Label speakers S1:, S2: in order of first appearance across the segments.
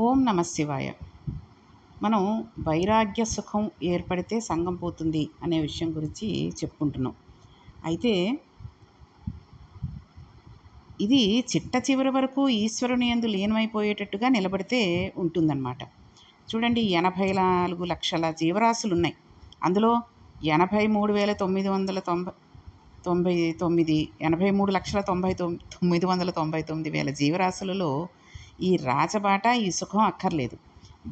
S1: ఓం నమ శివాయ. మనం వైరాగ్య సుఖం ఏర్పడితే సంగం పోతుంది అనే విషయం గురించి చెప్పుకుంటున్నాం. అయితే ఇది చిట్ట చివరి వరకు ఈశ్వరుని యందు లీనమైపోయేటట్టుగా నిలబడితే ఉంటుందన్నమాట. చూడండి, 84,00,000 జీవరాశులున్నాయి. అందులో 83,999 83,99,999 జీవరాశులలో ఈ రాచబాట, ఈ సుఖం అక్కర్లేదు.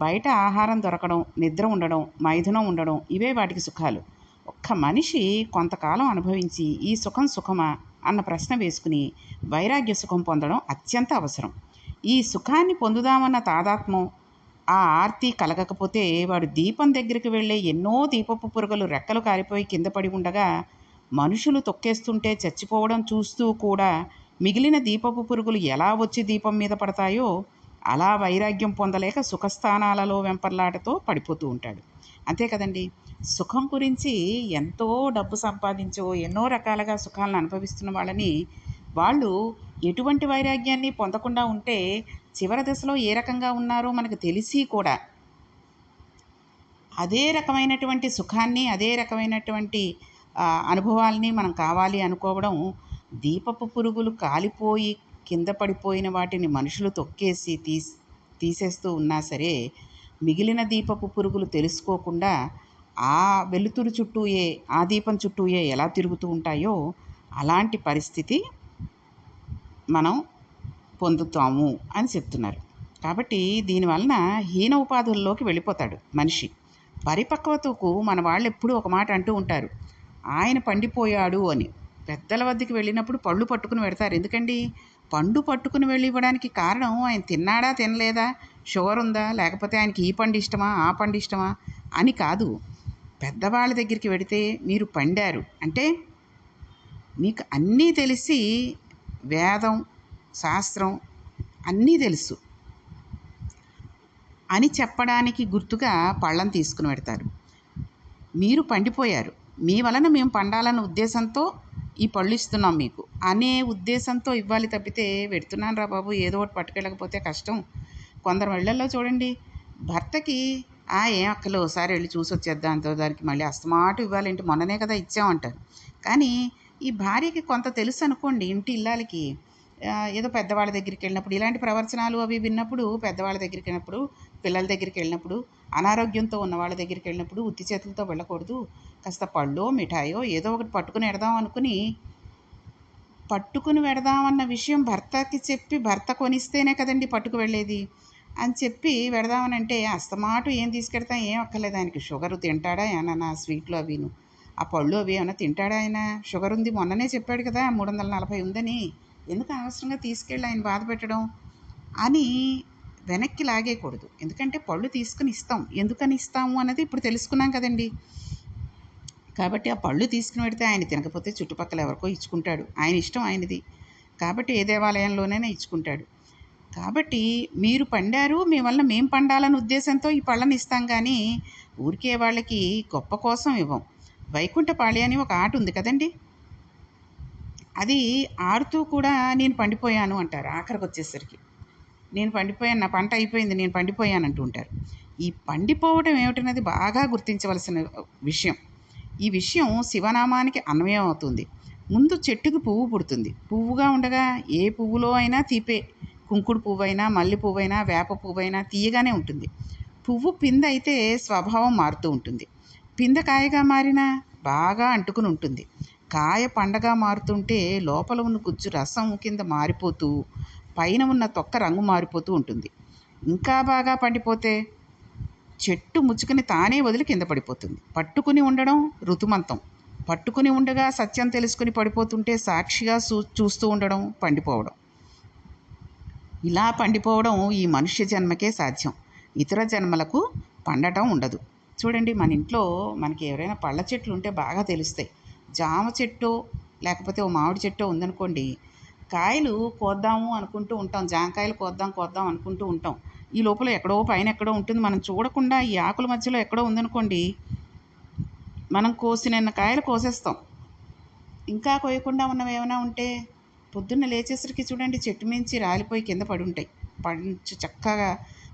S1: బయట ఆహారం దొరకడం, నిద్ర ఉండడం, మైథునం ఉండడం ఇవే వాటికి సుఖాలు. ఒక్క మనిషి కొంతకాలం అనుభవించి ఈ సుఖం సుఖమా అన్న ప్రశ్న వేసుకుని వైరాగ్య సుఖం పొందడం అత్యంత అవసరం. ఈ సుఖాన్ని పొందుదామన్న తాదాత్మ్యం, ఆ ఆర్తి కలగకపోతే వాడు దీపం దగ్గరికి వెళ్ళే ఎన్నో దీపపు పురుగులు రెక్కలు కారిపోయి కింద పడి ఉండగా మనుషులు తొక్కేస్తుంటే చచ్చిపోవడం చూస్తూ కూడా మిగిలిన దీపపు పురుగులు ఎలా వచ్చి దీపం మీద పడతాయో అలా వైరాగ్యం పొందలేక సుఖస్థానాలలో వెంపర్లాటతో పడిపోతూ ఉంటాడు. అంతే కదండి. సుఖం గురించి ఎంతో డబ్బు సంపాదించో ఎన్నో రకాలుగా సుఖాలను అనుభవిస్తున్న వాళ్ళని వాళ్ళు ఎటువంటి వైరాగ్యాన్ని పొందకుండా ఉంటే చివరి దశలో ఏ రకంగా ఉన్నారో మనకు తెలిసి కూడా అదే రకమైనటువంటి సుఖాన్ని, అదే రకమైనటువంటి అనుభవాల్ని మనం కావాలి అనుకోవడం, దీపపు పురుగులు కాలిపోయి కింద పడిపోయిన వాటిని మనుషులు తొక్కేసి తీసేస్తూ ఉన్నా సరే మిగిలిన దీపపు పురుగులు తెలుసుకోకుండా ఆ వెలుతురు చుట్టూయే, ఆ దీపం చుట్టూయే ఎలా తిరుగుతూ ఉంటాయో అలాంటి పరిస్థితి మనం పొందుతాము అని చెప్తున్నారు. కాబట్టి దీనివలన హీన ఉపాధుల్లోకి వెళ్ళిపోతాడు మనిషి. పరిపక్వతకు మన వాళ్ళు ఎప్పుడూ ఒక మాట అంటూ ఉంటారు, ఆయన పండిపోయాడు అని. పెద్దల వద్దకు వెళ్ళినప్పుడు పళ్ళు పట్టుకుని పెడతారు. ఎందుకండి? పండు పట్టుకుని వెళ్ళి ఇవ్వడానికి కారణం ఆయన తిన్నాడా తినలేదా, షుగర్ ఉందా, లేకపోతే ఆయనకి ఈ పండు ఇష్టమా ఆ పండు ఇష్టమా అని కాదు. పెద్దవాళ్ళ దగ్గరికి వెడితే మీరు పండారు అంటే మీకు అన్నీ తెలిసి, వేదం శాస్త్రం అన్నీ తెలుసు అని చెప్పడానికి గుర్తుగా పళ్ళను తీసుకుని పెడతారు. మీరు పండిపోయారు, మీ వలన మేము పండాలన్న ఉద్దేశంతో ఈ పళ్ళు ఇస్తున్నాం మీకు అనే ఉద్దేశంతో ఇవ్వాలి తప్పితే, పెడుతున్నాను రా బాబు ఏదో ఒకటి పట్టుకెళ్ళకపోతే కష్టం. కొందరు ఇళ్లల్లో చూడండి, భర్తకి ఏం అక్కలు ఒకసారి వెళ్ళి చూసి వచ్చేద్దాం, అంతో దానికి మళ్ళీ అస్తమాటు ఇవ్వాలేంటి, మొన్ననే కదా ఇచ్చామంటారు. కానీ ఈ భార్యకి కొంత తెలుసు అనుకోండి, ఇంటి ఇల్లాలకి ఏదో పెద్దవాళ్ళ దగ్గరికి వెళ్ళినప్పుడు ఇలాంటి ప్రవచనాలు అవి విన్నప్పుడు, పెద్దవాళ్ళ దగ్గరికి వెళ్ళినప్పుడు, పిల్లల దగ్గరికి వెళ్ళినప్పుడు, అనారోగ్యంతో ఉన్న వాళ్ళ దగ్గరికి వెళ్ళినప్పుడు ఉత్తి చేతులతో వెళ్ళకూడదు, కాస్త పళ్ళో మిఠాయో ఏదో ఒకటి పట్టుకుని వెడదాం అనుకుని పట్టుకుని వెడదామన్న విషయం భర్తకి చెప్పి భర్త కొనిస్తేనే కదండి పట్టుకు వెళ్ళేది అని చెప్పి వెడదామనంటే అస్తమాటు ఏం తీసుకెడతాం, ఏం అక్కర్లేదు, ఆయనకి షుగర్ తింటాడా ఏమన్నా స్వీట్లు అవిను, ఆ పళ్ళు అవి ఏమన్నా తింటాడా, ఆయన షుగర్ ఉంది మొన్ననే చెప్పాడు కదా 340 ఉందని, ఎందుకు అనవసరంగా తీసుకెళ్ళి ఆయన బాధ పెట్టడం అని వెనక్కి లాగేయకూడదు. ఎందుకంటే పళ్ళు తీసుకుని ఇస్తాం, ఎందుకని ఇస్తాము అన్నది ఇప్పుడు తెలుసుకున్నాం కదండి. కాబట్టి ఆ పళ్ళు తీసుకుని పెడితే ఆయన తినకపోతే చుట్టుపక్కల ఎవరికో ఇచ్చుకుంటాడు, ఆయన ఇష్టం ఆయనది. కాబట్టి ఏ దేవాలయంలోనైనా ఇచ్చుకుంటాడు. కాబట్టి మీరు పండారు, మీ వల్ల మేము పండాలని ఉద్దేశంతో ఈ పళ్ళని ఇస్తాం కానీ ఊరికే వాళ్ళకి గొప్ప కోసం ఇవ్వం. వైకుంఠ పాళి అని ఒక ఆట ఉంది కదండి, అది ఆడుతూ కూడా నేను పండిపోయాను అంటారు. ఆఖరికి వచ్చేసరికి నేను పండిపోయాను, నా పంట అయిపోయింది, నేను పండిపోయాను అంటూ ఉంటారు. ఈ పండిపోవడం ఏమిటన్నది బాగా గుర్తించవలసిన విషయం. ఈ విషయం శివనామానికి అన్వయం అవుతుంది. ముందు చెట్టుకు పువ్వు పుడుతుంది. పువ్వుగా ఉండగా ఏ పువ్వులో అయినా తీపే. కుంకుడు పువ్వైనా, మల్లె పువ్వైనా, వేప పువ్వైనా తీయగానే ఉంటుంది. పువ్వు పిందె అయితే స్వభావం మారుతూ ఉంటుంది. పిందె కాయగా మారినా బాగా అంటుకుని ఉంటుంది. కాయ పండగా మారుతుంటే లోపల ఉన్న గుజ్జు రసం కింద మారిపోతూ పైన ఉన్న తొక్క రంగు మారిపోతూ ఉంటుంది. ఇంకా బాగా పండిపోతే చెట్టు ముచ్చుకుని తానే వదిలి కింద పడిపోతుంది. పట్టుకుని ఉండడం ఋతుమంతం. పట్టుకుని ఉండగా సత్యం తెలుసుకుని పడిపోతుంటే సాక్షిగా చూస్తూ ఉండడం పండిపోవడం. ఇలా పండిపోవడం ఈ మనుష్య జన్మకే సాధ్యం, ఇతర జన్మలకు పండటం ఉండదు. చూడండి, మన ఇంట్లో మనకి ఎవరైనా పళ్ళ చెట్లు ఉంటే బాగా తెలుస్తాయి. జామ చెట్టు లేకపోతే ఓ మామిడి చెట్టు ఉందనుకోండి, కాయలు కోద్దాము అనుకుంటూ ఉంటాం, జామకాయలు కోద్దాం అనుకుంటూ ఉంటాం. ఈ లోపల ఎక్కడో పైన ఎక్కడో ఉంటుంది, మనం చూడకుండా ఈ ఆకుల మధ్యలో ఎక్కడో ఉందనుకోండి, మనం కోసిన కాయలు కోసేస్తాం. ఇంకా కోయకుండా ఉన్నవి ఏమైనా ఉంటే పొద్దున్న లేచేసరికి చూడండి చెట్టు మించి రాలిపోయి కింద పడి ఉంటాయి. చక్కగా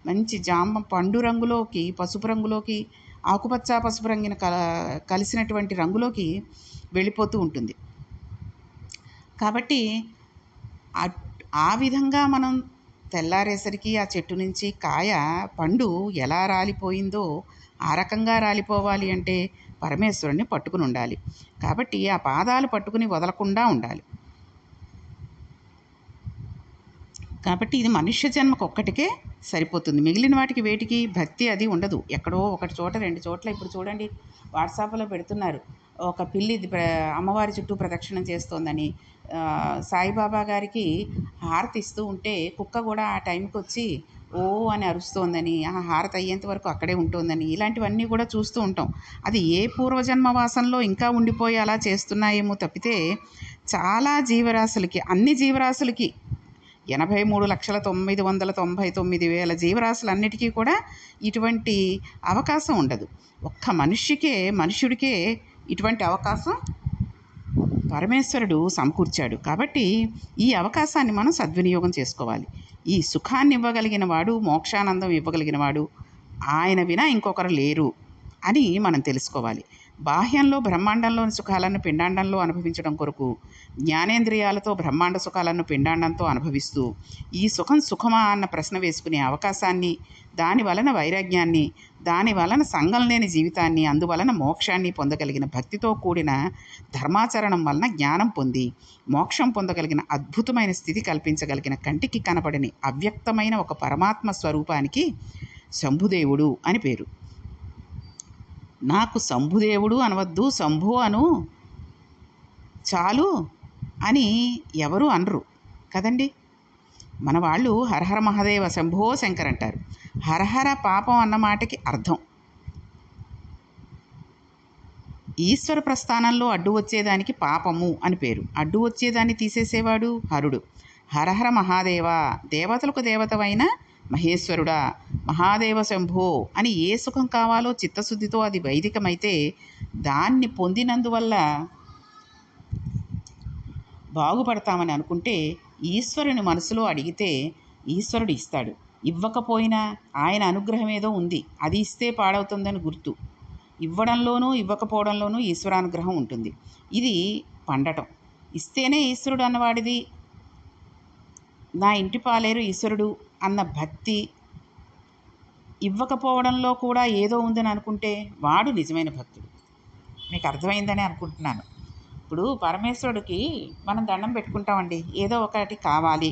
S1: మంచి జామ పండు రంగులోకి, పసుపు రంగులోకి, ఆకుపచ్చ పసుపు రంగున కలిసినటువంటి రంగులోకి వెళ్ళిపోతూ ఉంటుంది. కాబట్టి ఆ విధంగా మనం తెల్లారేసరికి ఆ చెట్టు నుంచి కాయ పండు ఎలా రాలిపోయిందో ఆ రకంగా రాలిపోవాలి అంటే పరమేశ్వరుని పట్టుకుని ఉండాలి. కాబట్టి ఆ పాదాలు పట్టుకుని వదలకుండా ఉండాలి. కాబట్టి ఇది మనుష్య జన్మకు ఒక్కటికే సరిపోతుంది. మిగిలిన వాటికి వేటికి భక్తి అది ఉండదు. ఎక్కడో ఒకటి చోట 2 చోట్ల ఇప్పుడు చూడండి వాట్సాప్‌లో పెడుతున్నారు. ఒక పిల్లి అమ్మవారి చుట్టూ ప్రదక్షిణం చేస్తోందని. సాయిబాబా గారికి హారతి ఇస్తూ ఉంటే కుక్క కూడా ఆ టైంకొచ్చి ఓ అని అరుస్తోందని, ఆ హారతి అయ్యేంత వరకు అక్కడే ఉంటోందని, ఇలాంటివన్నీ కూడా చూస్తూ ఉంటాం. అది ఏ పూర్వజన్మ వాసనలో ఇంకా ఉండిపోయి అలా చేస్తున్నాయేమో తప్పితే చాలా జీవరాశులకి, అన్ని జీవరాశులకి 83,999,000 జీవరాశులన్నిటికీ కూడా ఇటువంటి అవకాశం ఉండదు. ఒక్క మనుష్యుడికే ఇటువంటి అవకాశం పరమేశ్వరుడు సమకూర్చాడు. కాబట్టి ఈ అవకాశాన్ని మనం సద్వినియోగం చేసుకోవాలి. ఈ సుఖాన్ని ఇవ్వగలిగిన వాడు, మోక్షానందం ఇవ్వగలిగిన వాడు ఆయన వినా ఇంకొకరు లేరు అని మనం తెలుసుకోవాలి. బాహ్యంలో బ్రహ్మాండంలోని సుఖాలను పిండాండంలో అనుభవించడం కొరకు జ్ఞానేంద్రియాలతో బ్రహ్మాండ సుఖాలను పిండాండంతో అనుభవిస్తూ ఈ సుఖం సుఖమా అన్న ప్రశ్న వేసుకునే అవకాశాన్ని, దాని వలన వైరాగ్యాన్ని, దాని వలన సంగం లేని జీవితాన్ని, అందువలన మోక్షాన్ని పొందగలిగిన భక్తితో కూడిన ధర్మాచరణం వలన జ్ఞానం పొంది మోక్షం పొందగలిగిన అద్భుతమైన స్థితి కల్పించగలిగిన కంటికి కనపడని అవ్యక్తమైన ఒక పరమాత్మ స్వరూపానికి శంభుదేవుడు అని పేరు. నాకు శంభుదేవుడు అనవద్దు, శంభు అను చాలు అని ఎవరు అనరు కదండి. మన వాళ్ళు హరహర మహాదేవ శంభో శంకర్ అంటారు. హరహర పాపం అన్న మాటకి అర్థం ఈశ్వర ప్రస్థానంలో అడ్డు వచ్చేదానికి పాపము అని పేరు. అడ్డు వచ్చేదాన్ని తీసేసేవాడు హరుడు. హరహర మహాదేవ, దేవతలకు దేవతవైన మహేశ్వరుడా, మహాదేవ శంభో అని ఏ సుఖం కావాలో చిత్తశుద్ధితో అది వైదికమైతే దాన్ని పొందినందువల్ల బాగుపడతామని అనుకుంటే ఈశ్వరుని మనసులో అడిగితే ఈశ్వరుడు ఇస్తాడు. ఇవ్వకపోయినా ఆయన అనుగ్రహం ఏదో ఉంది, అది ఇస్తే పాడవుతుందని గుర్తు. ఇవ్వడంలోనూ ఇవ్వకపోవడంలోనూ ఈశ్వరానుగ్రహం ఉంటుంది. ఇది పండటం. ఇస్తేనే ఈశ్వరుడు అన్నవాడిది, నా ఇంటి పాలేరు ఈశ్వరుడు అన్న భక్తి, ఇవ్వకపోవడంలో కూడా ఏదో ఉందని అనుకుంటే వాడు నిజమైన భక్తుడు. మీకు అర్థమైందని అనుకుంటున్నాను. ఇప్పుడు పరమేశ్వరుడికి మనం దండం పెట్టుకుంటామండి, ఏదో ఒకటి కావాలి.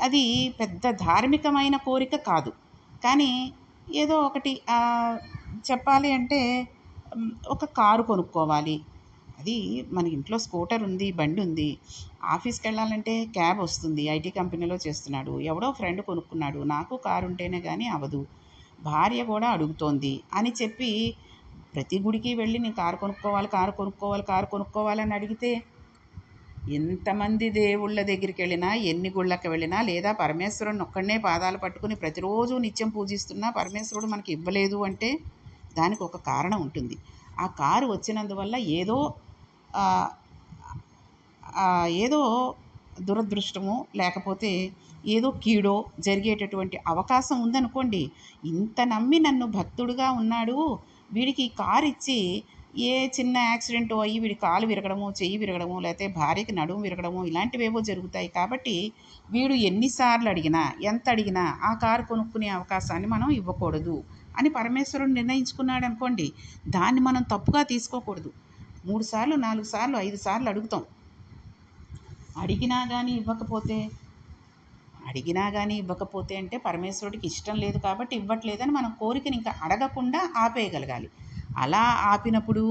S1: అది పెద్ద ధార్మికమైన కోరిక కాదు, కానీ ఏదో ఒకటి చెప్పాలి అంటే ఒక కారు కొనుక్కోవాలి. అది మన ఇంట్లో స్కూటర్ ఉంది, బండి ఉంది. ఆఫీస్కి వెళ్ళాలంటే క్యాబ్ వస్తుంది, ఐటీ కంపెనీలో చేస్తున్నాడు. ఎవడో ఫ్రెండ్ కొనుక్కున్నాడు, నాకు కారు ఉంటేనే కానీ అవ్వదు, భార్య కూడా అడుగుతోంది అని చెప్పి ప్రతి గుడికి వెళ్ళి నేను కారు కొనుక్కోవాలి, కారు కొనుక్కోవాలి, కారు కొనుక్కోవాలని అడిగితే ఎంతమంది దేవుళ్ళ దగ్గరికి వెళ్ళినా, ఎన్ని గుళ్ళకి వెళ్ళినా, లేదా పరమేశ్వరుని ఒక్కడనే పాదాలు పట్టుకుని ప్రతిరోజు నిత్యం పూజిస్తున్నా పరమేశ్వరుడు మనకి ఇవ్వలేదు అంటే దానికి ఒక కారణం ఉంటుంది. ఆ కారు వచ్చినందువల్ల ఏదో దురదృష్టమో లేకపోతే ఏదో కీడో జరిగేటటువంటి అవకాశం ఉందనుకోండి. ఇంత నమ్మి నన్ను భక్తుడుగా ఉన్నాడు, వీడికి కారు ఇచ్చి ఏ చిన్న యాక్సిడెంటో అయ్యి వీడి కాలు విరగడమో, చెయ్యి విరగడమో, లేకపోతే భార్యకి నడుము విరగడమో ఇలాంటివేవో జరుగుతాయి. కాబట్టి వీడు ఎన్నిసార్లు అడిగినా, ఎంత అడిగినా ఆ కారు కొనుక్కునే అవకాశాన్ని మనం ఇవ్వకూడదు అని పరమేశ్వరుడు నిర్ణయించుకున్నాడు అనుకోండి. దాన్ని మనం తప్పుగా తీసుకోకూడదు. 3 సార్లు, 4 సార్లు, 5 సార్లు అడుగుతాం. అడిగినా కానీ ఇవ్వకపోతే అంటే పరమేశ్వరుడికి ఇష్టం లేదు కాబట్టి ఇవ్వట్లేదని మనం కోరికని ఇంకా అడగకుండా ఆపేయగలగాలి. అలా ఆపినప్పుడు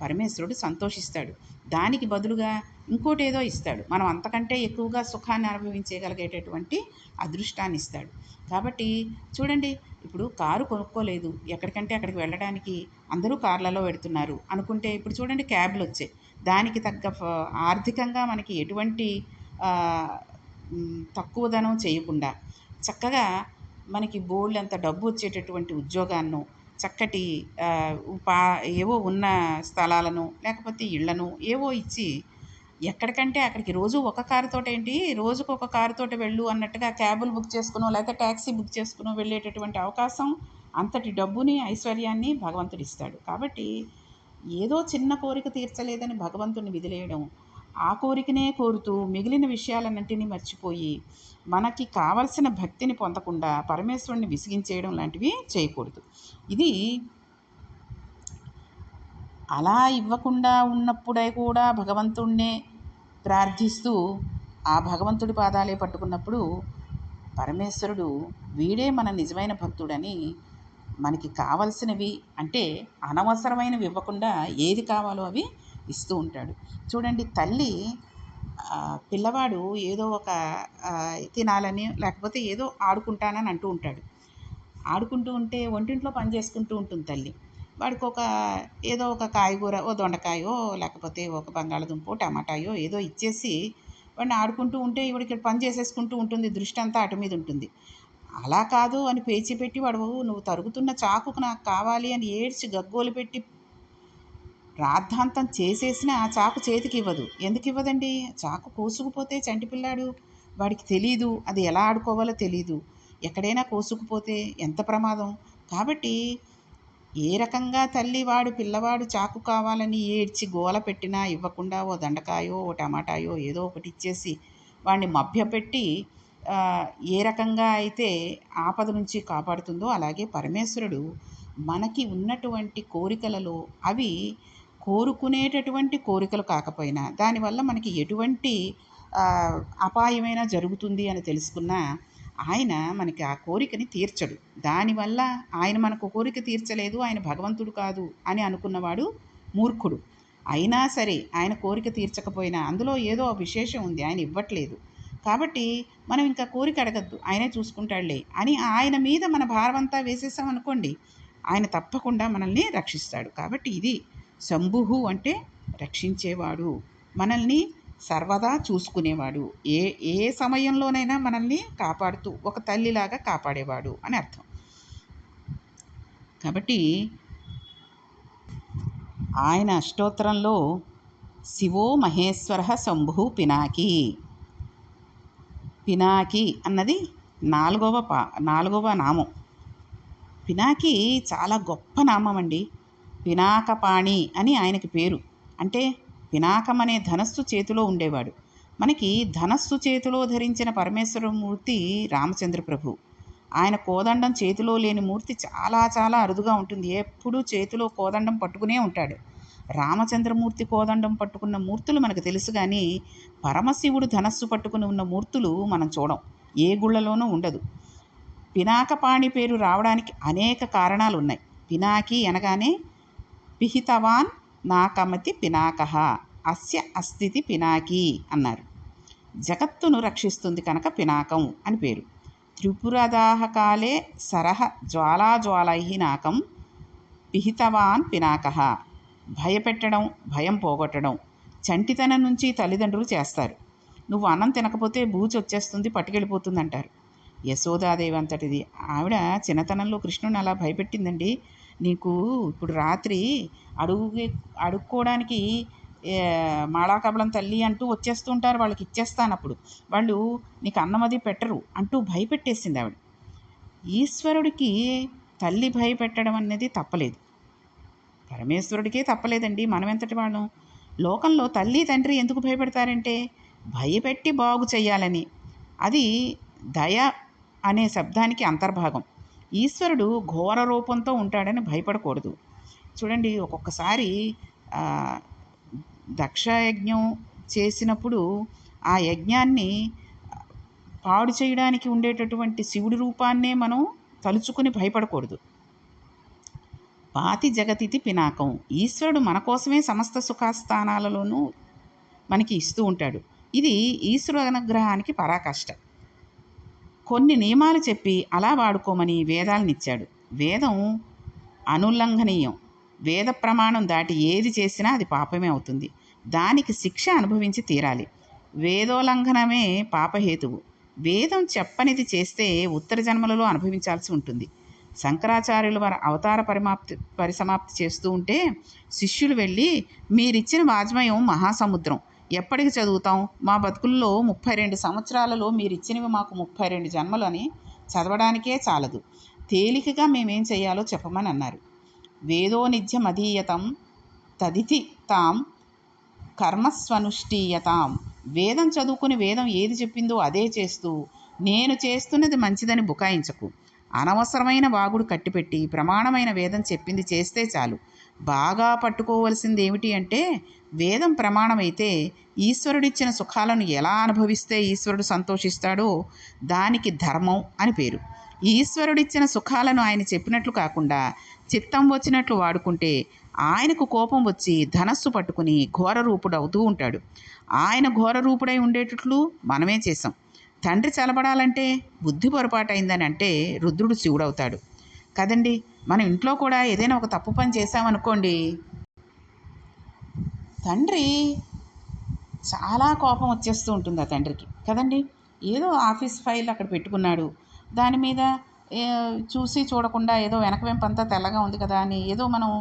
S1: పరమేశ్వరుడు సంతోషిస్తాడు. దానికి బదులుగా ఇంకోటి ఏదో ఇస్తాడు. మనం అంతకంటే ఎక్కువగా సుఖాన్ని అనుభవించగలిగేటటువంటి అదృష్టాన్ని ఇస్తాడు. కాబట్టి చూడండి, ఇప్పుడు కారు కొనుక్కోలేదు, ఎక్కడికంటే అక్కడికి వెళ్ళడానికి అందరూ కార్లలో వెడుతున్నారు అనుకుంటే ఇప్పుడు చూడండి క్యాబ్లు వచ్చాయి. దానికి తగ్గ ఆర్థికంగా మనకి ఎటువంటి తక్కువ ధనం చేయకుండా చక్కగా మనకి బోల్డంత డబ్బు వచ్చేటటువంటి ఉద్యోగాలను, చక్కటి ఏవో ఉన్న స్థలాలను, లేకపోతే ఇళ్లను ఏవో ఇచ్చి ఎక్కడికంటే అక్కడికి రోజు ఒక కారుతోటి ఏంటి, రోజుకు ఒక కారుతోటి వెళ్ళు అన్నట్టుగా క్యాబులు బుక్ చేసుకునో లేకపోతే ట్యాక్సీ బుక్ చేసుకునో వెళ్ళేటటువంటి అవకాశం, అంతటి డబ్బుని, ఐశ్వర్యాన్ని భగవంతుడిస్తాడు. కాబట్టి ఏదో చిన్న కోరిక తీర్చలేదని భగవంతుడిని విదిలేయడం, ఆ కోరికనే కోరుతూ మిగిలిన విషయాలన్నింటినీ మర్చిపోయి మనకి కావలసిన భక్తిని పొందకుండా పరమేశ్వరుడిని విసిగించేయడం లాంటివి చేయకూడదు. ఇది అలా ఇవ్వకుండా ఉన్నప్పుడే కూడా భగవంతుణ్ణే ప్రార్థిస్తూ ఆ భగవంతుడి పాదాలే పట్టుకున్నప్పుడు పరమేశ్వరుడు వీడే మన నిజమైన భక్తుడని మనకి కావలసినవి అంటే అనవసరమైనవి ఇవ్వకుండా ఏది కావాలో అవి ఇస్తూ ఉంటాడు. చూడండి, తల్లి పిల్లవాడు ఏదో ఒక తినాలని లేకపోతే ఏదో ఆడుకుంటానని అంటూ ఉంటాడు. ఆడుకుంటూ ఉంటే వంటింట్లో పని చేసుకుంటూ ఉంటుంది తల్లి. వాడికి ఏదో ఒక కాయగూర, ఓ దొండకాయో లేకపోతే ఒక బంగాళదుంపో టమాటాయో ఏదో ఇచ్చేసి వాడిని ఆడుకుంటూ ఉంటే ఈవిడికి పని చేసేసుకుంటూ ఉంటుంది, దృష్టి అంతా అటు మీద ఉంటుంది. అలా కాదు అని పేచి పెట్టి వాడు నువ్వు తరుగుతున్న చాకుకు నాకు కావాలి అని ఏడ్చి గగ్గోలు పెట్టి రాద్ధాంతం చేసేసినా ఆ చాకు చేతికి ఇవ్వదు. ఎందుకు ఇవ్వదండి? చాకు కోసుకుపోతే చంటి పిల్లాడు, వాడికి తెలీదు, అది ఎలా ఆడుకోవాలో తెలీదు. ఎక్కడైనా కోసుకుపోతే ఎంత ప్రమాదం. కాబట్టి ఏ రకంగా తల్లి పిల్లవాడు చాకు కావాలని ఏడ్చి గోల పెట్టినా ఇవ్వకుండా ఓ దొండకాయో ఓ టమాటాయో ఏదో ఒకటి ఇచ్చేసి వాడిని మభ్యపెట్టి ఏ రకంగా అయితే ఆపద నుంచి కాపాడుతుందో, అలాగే పరమేశ్వరుడు మనకి ఉన్నటువంటి కోరికలలో అవి కోరుకునేటటువంటి కోరికలు కాకపోయినా దానివల్ల మనకి ఎటువంటి అపాయమైనా జరుగుతుంది అని తెలుసుకున్న ఆయన మనకి ఆ కోరికని తీర్చడు. దానివల్ల ఆయన మనకు కోరిక తీర్చలేదు, ఆయన భగవంతుడు కాదు అని అనుకున్నవాడు మూర్ఖుడు. అయినా సరే ఆయన కోరిక తీర్చకపోయినా అందులో ఏదో విశేషం ఉంది, ఆయన ఇవ్వట్లేదు కాబట్టి మనం ఇంకా కోరిక అడగద్దు, ఆయనే చూసుకుంటాడులే అని ఆయన మీద మన భారమంతా వేసేసాం అనుకోండి, ఆయన తప్పకుండా మనల్ని రక్షిస్తాడు. కాబట్టి ఇది శంభుహు అంటే రక్షించేవాడు, మనల్ని సర్వదా చూసుకునేవాడు, ఏ ఏ సమయంలోనైనా మనల్ని కాపాడుతూ ఒక తల్లిలాగా కాపాడేవాడు అని అర్థం. కాబట్టి ఆయన అష్టోత్తరంలో శివో మహేశ్వర శంభు పినాకి, పినాకి అన్నది నాలుగవ నామం. పినాకి చాలా గొప్ప నామం అండి. పినాకపాణి అని ఆయనకి పేరు. అంటే పినాకం అనే ధనస్సు చేతిలో ఉండేవాడు. మనకి ధనస్సు చేతిలో ధరించిన పరమేశ్వరమూర్తి రామచంద్ర ప్రభు. ఆయన కోదండం చేతిలో లేని మూర్తి చాలా చాలా అరుదుగా ఉంటుంది. ఎప్పుడూ చేతిలో కోదండం పట్టుకునే ఉంటాడు. రామచంద్రమూర్తి కోదండం పట్టుకున్న మూర్తులు మనకు తెలుసు, కానీ పరమశివుడు ధనస్సు పట్టుకుని ఉన్న మూర్తులు మనం చూడం, ఏ గుళ్ళలోనూ ఉండదు. పినాకపాణి పేరు రావడానికి అనేక కారణాలు ఉన్నాయి. పినాకి అనగానే పిహితవాన్ నాకమతి పినాకః అస్య అస్థితి పినాకి అన్నారు. జగత్తును రక్షిస్తుంది కనుక పినాకం అని పేరు. త్రిపురదాహకాలే సరహ జ్వాలాజ్వాలై నాకం పిహితవాన్ పినాకః. భయపెట్టడం, భయం పోగొట్టడం చంటితనం నుంచి తల్లిదండ్రులు చేస్తారు. నువ్వు అన్నం తినకపోతే బూచి వచ్చేస్తుంది, పట్టుకెళ్ళిపోతుంది అంటారు. యశోదాదేవి అంతటిది. ఆవిడ చిన్నతనంలో కృష్ణుని అలా భయపెట్టిందండి. నీకు ఇప్పుడు రాత్రి అడుక్కోవడానికి మాళాకబలం తల్లి అంటూ వచ్చేస్తూ ఉంటారు, వాళ్ళకి ఇచ్చేస్తానప్పుడు వాళ్ళు నీకు అన్నం అది పెట్టరు అంటూ భయపెట్టేసింది ఆవిడ. ఈశ్వరుడికి తల్లి భయపెట్టడం అనేది తప్పలేదు, పరమేశ్వరుడికే తప్పలేదండి. మనం ఎంతటి వాళ్ళం? లోకంలో తల్లి తండ్రి ఎందుకు భయపెడతారంటే భయపెట్టి బాగు చెయ్యాలని. అది దయ అనే శబ్దానికి అంతర్భాగం. ఈశ్వరుడు ఘోర రూపంతో ఉంటాడని భయపడకూడదు. చూడండి, ఒక్కొక్కసారి దక్షయజ్ఞం చేసినప్పుడు ఆ యజ్ఞాన్ని పాడు చేయడానికి ఉండేటటువంటి శివుడి రూపాన్నే మనం తలుచుకుని భయపడకూడదు. పాతి జగతితి పినాకం. ఈశ్వరుడు మన కోసమే సమస్త సుఖస్థానాలలోనూ మనకి ఇస్తూ ఉంటాడు. ఇది ఈశ్వర అనుగ్రహానికి పరాకాష్ట. కొన్ని నియమాలు చెప్పి అలా వాడుకోమని వేదాలనిచ్చాడు. వేదం అనుల్లంఘనీయం. వేద ప్రమాణం దాటి ఏది చేసినా అది పాపమే అవుతుంది, దానికి శిక్ష అనుభవించి తీరాలి. వేదోల్లంఘనమే పాపహేతువు. వేదం చెప్పనిది చేస్తే ఉత్తర జన్మలలో అనుభవించాల్సి ఉంటుంది. శంకరాచార్యులు వారి అవతార పరిసమాప్తి చేస్తూ ఉంటే శిష్యులు వెళ్ళి, మీరిచ్చిన వాజ్మయం మహాసముద్రం, ఎప్పటికి చదువుతాం? మా బతుకుల్లో 32 సంవత్సరాలలో మీరిచ్చినవి మాకు 32 జన్మలు అని చదవడానికే చాలదు. తేలికగా మేమేం చేయాలో చెప్పమని అన్నారు. వేదో నిత్యమధీయతం తదితి తాం కర్మస్వనుష్ఠీయతాం. వేదం చదువుకుని వేదం ఏది చెప్పిందో అదే చేస్తూ నేను చేస్తున్నది మంచిదని బుకాయించకు. అనవసరమైన వాగుడు కట్టిపెట్టి ప్రమాణమైన వేదం చెప్పింది చేస్తే చాలు. బాగా పట్టుకోవలసింది ఏమిటి అంటే, వేదం ప్రమాణమైతే ఈశ్వరుడిచ్చిన సుఖాలను ఎలా అనుభవిస్తే ఈశ్వరుడు సంతోషిస్తాడో దానికి ధర్మం అని పేరు. ఈశ్వరుడిచ్చిన సుఖాలను ఆయన చెప్పినట్లు కాకుండా చిత్తం వచ్చినట్లు వాడుకుంటే ఆయనకు కోపం వచ్చి ధనస్సు పట్టుకుని ఘోర రూపుడు అవుతూ ఉంటాడు. ఆయన ఘోర రూపుడై ఉండేటట్లు మనమే చేసాం. తండ్రి చలబడాలంటే బుద్ధి పొరపాటైందని అంటే రుద్రుడు శివుడవుతాడు కదండి. మనం ఇంట్లో కూడా ఏదైనా ఒక తప్పు పని చేసామనుకోండి, తండ్రి చాలా కోపం వచ్చేస్తూ ఉంటుంది ఆ తండ్రికి కదండి. ఏదో ఆఫీస్ ఫైల్ అక్కడ పెట్టుకున్నాడు, దాని మీద చూసి చూడకుండా ఏదో వెనక వెంపంతా తెల్లగా ఉంది కదా అని ఏదో మనం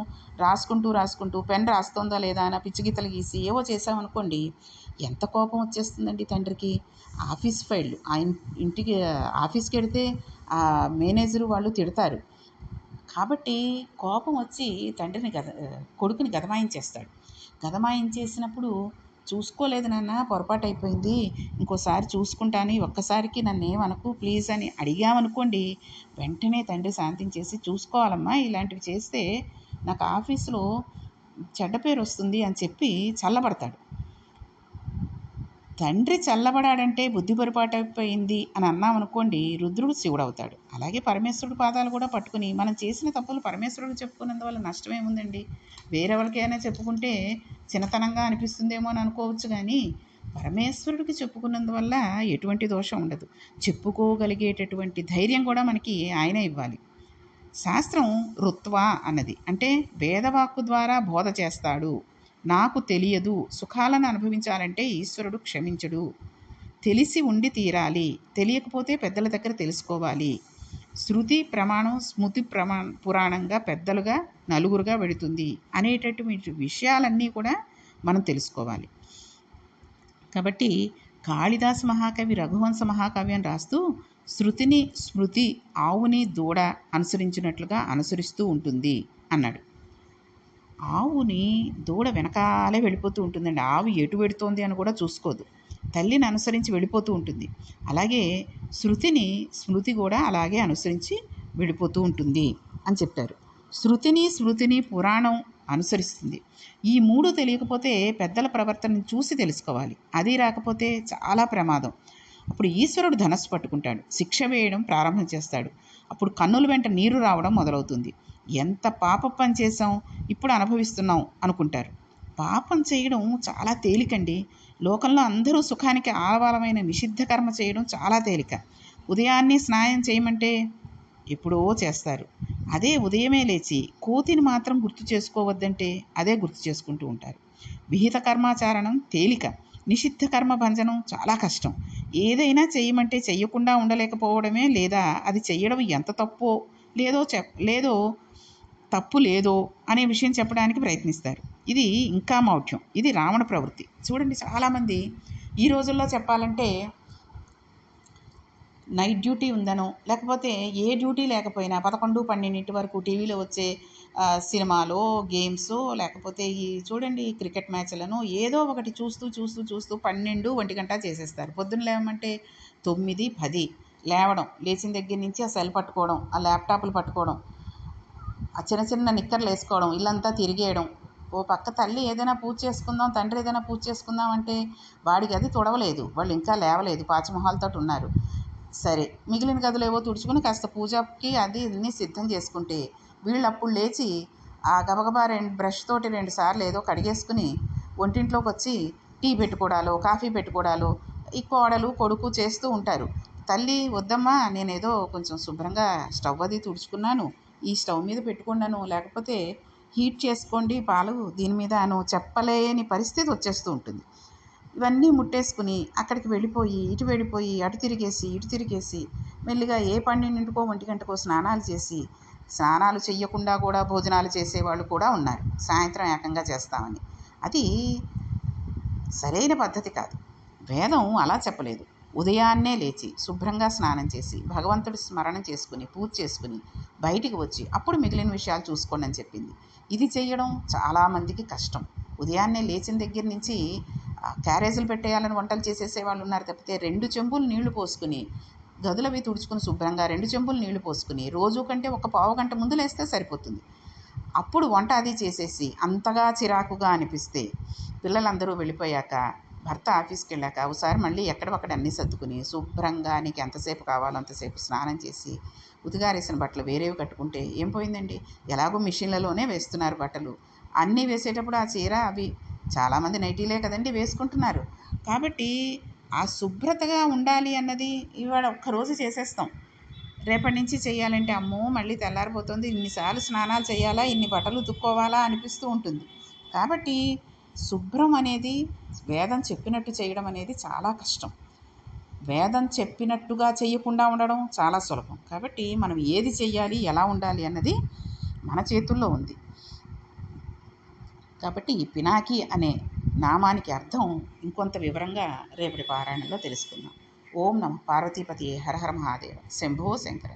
S1: రాసుకుంటూ పెన్ రాస్తుందా లేదా అని పిచ్చి గీతలు గీసి ఏవో చేసామనుకోండి, ఎంత కోపం వచ్చేస్తుందండి తండ్రికి. ఆఫీస్ ఫైళ్ళు ఇంటికి ఆఫీస్కి వెడితే ఆ మేనేజరు వాళ్ళు తిడతారు కాబట్టి కోపం వచ్చి తండ్రిని కొడుకుని గదమాయించేస్తాడు. గదమాయించేసినప్పుడు చూసుకోలేదు నాన్న, పొరపాటు అయిపోయింది, ఇంకోసారి చూసుకుంటాను, ఒక్కసారికి నన్ను ఏమనకు ప్లీజ్ అని అడిగామనుకోండి, వెంటనే తండ్రి శాంతించేసి చూసుకోవాలమ్మా, ఇలాంటివి చేస్తే నాకు ఆఫీసులో చెడ్డ పేరు వస్తుంది అని చెప్పి చల్లబడతాడు. తండ్రి చల్లబడాడంటే బుద్ధి పొరపాటైపోయింది అని అన్నామనుకోండి, రుద్రుడు శివుడవుతాడు. అలాగే పరమేశ్వరుడు పాదాలు కూడా పట్టుకుని మనం చేసిన తప్పులు పరమేశ్వరుడు చెప్పుకున్నందువల్ల నష్టమేముందండి. వేరెవరికైనా చెప్పుకుంటే చిన్నతనంగా అనిపిస్తుందేమో అని అనుకోవచ్చు, కానీ పరమేశ్వరుడికి చెప్పుకున్నందువల్ల ఎటువంటి దోషం ఉండదు. చెప్పుకోగలిగేటటువంటి ధైర్యం కూడా మనకి ఆయన ఇవ్వాలి. శాస్త్రం రుత్వా అన్నది అంటే వేదవాక్కు ద్వారా బోధ చేస్తాడు. నాకు తెలియదు, సుఖాలను అనుభవించాలంటే ఈశ్వరుడు క్షమించడు, తెలిసి ఉండి తీరాలి, తెలియకపోతే పెద్దల దగ్గర తెలుసుకోవాలి. శృతి ప్రమాణం స్మృతి పురాణంగా పెద్దలుగా నలుగురుగా వెడుతుంది అనేటటువంటి విషయాలన్నీ కూడా మనం తెలుసుకోవాలి. కాబట్టి కాళిదాస మహాకవి రఘువంశ మహాకవి అని రాస్తూ శృతిని స్మృతి ఆవుని దూడ అనుసరించినట్లుగా అనుసరిస్తూ ఉంటుంది అన్నాడు. ఆవుని దూడ వెనకాలే వెళ్ళిపోతూ ఉంటుందండి. ఆవు ఎటు వెడుతోంది అని కూడా చూసుకోదు, తల్లిని అనుసరించి వెళ్ళిపోతూ ఉంటుంది. అలాగే శృతిని స్మృతి కూడా అలాగే అనుసరించి వెళ్ళిపోతూ ఉంటుంది అని చెప్పారు. శృతిని స్మృతిని పురాణం అనుసరిస్తుంది. ఈ మూడు తెలియకపోతే పెద్దల ప్రవర్తనను చూసి తెలుసుకోవాలి. అది రాకపోతే చాలా ప్రమాదం. అప్పుడు ఈశ్వరుడు ధనస్సు పట్టుకుంటాడు, శిక్ష వేయడం ప్రారంభం చేస్తాడు. అప్పుడు కన్నుల వెంట నీరు రావడం మొదలవుతుంది. ఎంత పాప పని చేసాం, ఇప్పుడు అనుభవిస్తున్నాం అనుకుంటారు. పాపం చేయడం చాలా తేలికండి. లోకంలో అందరూ సుఖానికి ఆలవాలమైన నిషిద్ధ కర్మ చేయడం చాలా తేలిక. ఉదయాన్నే స్నానం చేయమంటే ఎప్పుడో చేస్తారు. అదే ఉదయమే లేచి కోతిని మాత్రం గుర్తు చేసుకోవద్దంటే అదే గుర్తు చేసుకుంటూ ఉంటారు. విహిత కర్మాచారణం తేలిక, నిషిద్ధ కర్మ భంజనం చాలా కష్టం. ఏదైనా చేయమంటే చెయ్యకుండా ఉండలేకపోవడమే, లేదా అది చెయ్యడం ఎంత తప్పో లేదో తప్పు లేదో అనే విషయం చెప్పడానికి ప్రయత్నిస్తారు. ఇది ఇంకా మౌఢ్యం. ఇది రావణ ప్రవృత్తి. చూడండి, చాలామంది ఈ రోజుల్లో చెప్పాలంటే నైట్ డ్యూటీ ఉందనో లేకపోతే ఏ డ్యూటీ లేకపోయినా 11, 12 వరకు టీవీలో వచ్చే సినిమాలో గేమ్స్ లేకపోతే ఈ చూడండి క్రికెట్ మ్యాచ్లను ఏదో ఒకటి చూస్తూ 12, 1 గంట చేసేస్తారు. పొద్దున్న లేవమంటే 9, 10 లేవడం, లేచిన దగ్గర నుంచి ఆ సెల్ పట్టుకోవడం, ఆ ల్యాప్టాప్లు పట్టుకోవడం, ఆ చిన్న నిక్కర్లు వేసుకోవడం, ఇల్లంతా తిరిగేయడం. ఓ పక్క తల్లి ఏదైనా పూజ చేసుకుందాం, తండ్రి ఏదైనా పూజ చేసుకుందాం అంటే వాడికి అది తొడవలేదు, వాళ్ళు ఇంకా లేవలేదు, పాచిమొహాలతో ఉన్నారు. సరే, మిగిలిన గదులు ఏవో తుడుచుకుని కాస్త పూజకి అది అన్నీ సిద్ధం చేసుకుంటే వీళ్ళు అప్పుడు లేచి ఆ గబగబా బ్రష్ తోటి 2 సార్లు ఏదో కడిగేసుకుని వంటింట్లోకి వచ్చి టీ పెట్టుకోవడాలు, కాఫీ పెట్టుకోవడాలు ఈ కోడలు కొడుకు చేస్తూ ఉంటారు. తల్లి వద్దమ్మా, నేనేదో కొంచెం శుభ్రంగా స్టవ్ అది తుడుచుకున్నాను, ఈ స్టవ్ మీద పెట్టుకున్నాను, లేకపోతే హీట్ చేసుకోండి పాలు దీని మీద అని చెప్పలేని పరిస్థితి వచ్చేస్తూ ఉంటుంది. ఇవన్నీ ముట్టేసుకుని అక్కడికి వెళ్ళిపోయి అటు తిరిగేసి మెల్లిగా ఏ 12కో 1 గంటకో స్నానాలు చేసి, స్నానాలు చెయ్యకుండా కూడా భోజనాలు చేసేవాళ్ళు కూడా ఉన్నారు, సాయంత్రం ఏకంగా చేస్తామని. అది సరైన పద్ధతి కాదు. వేదం అలా చెప్పలేదు. ఉదయాన్నే లేచి శుభ్రంగా స్నానం చేసి భగవంతుడి స్మరణ చేసుకుని పూజ చేసుకుని బయటికి వచ్చి అప్పుడు మిగిలిన విషయాలు చూసుకోండి అని చెప్పింది. ఇది చేయడం చాలామందికి కష్టం. ఉదయాన్నే లేచిన దగ్గర నుంచి క్యారేజీలు పెట్టేయాలని వంటలు చేసేసే వాళ్ళు ఉన్నారు తప్పితే 2 చెంబులు నీళ్లు పోసుకుని గదులవి తుడుచుకుని శుభ్రంగా 2 చెంబులు నీళ్లు పోసుకుని రోజు కంటే ఒక పావు గంట ముందు లేస్తే సరిపోతుంది. అప్పుడు వంట అది చేసేసి అంతగా చిరాకుగా అనిపిస్తే పిల్లలందరూ వెళ్ళిపోయాక భర్త ఆఫీస్కి వెళ్ళాక ఒకసారి మళ్ళీ ఎక్కడొక్కడ అన్నీ సర్దుకుని శుభ్రంగా నీకు ఎంతసేపు కావాలో అంతసేపు స్నానం చేసి ఉతికారేసిన బట్టలు వేరేవి కట్టుకుంటే ఏం పోయిందండి? ఎలాగో మిషన్లలోనే వేస్తున్నారు బట్టలు. అన్నీ వేసేటప్పుడు ఆ చీర అవి చాలామంది నైటీలే కదండి వేసుకుంటున్నారు. కాబట్టి ఆ శుభ్రతగా ఉండాలి అన్నది ఇవాళ ఒక్కరోజు చేసేస్తాం. రేపటి నుంచి చేయాలంటే అమ్మో మళ్ళీ తెల్లారిపోతుంది, ఇన్నిసార్లు స్నానాలు చేయాలా, ఇన్ని బట్టలు ఉతుక్కోవాలా అనిపిస్తూ ఉంటుంది. కాబట్టి శుభ్రం అనేది వేదం చెప్పినట్టు చేయడం అనేది చాలా కష్టం. వేదం చెప్పినట్టుగా చేయకుండా ఉండడం చాలా సులభం. కాబట్టి మనం ఏది చెయ్యాలి, ఎలా ఉండాలి అన్నది మన చేతుల్లో ఉంది. కాబట్టి ఈ పినాకి అనే నామానికి అర్థం ఇంకొంత వివరంగా రేపటి పారాయణంలో తెలుసుకుందాం. ఓం నమః పార్వతీపతియే హర హర మహాదేవ శంభో శంకర.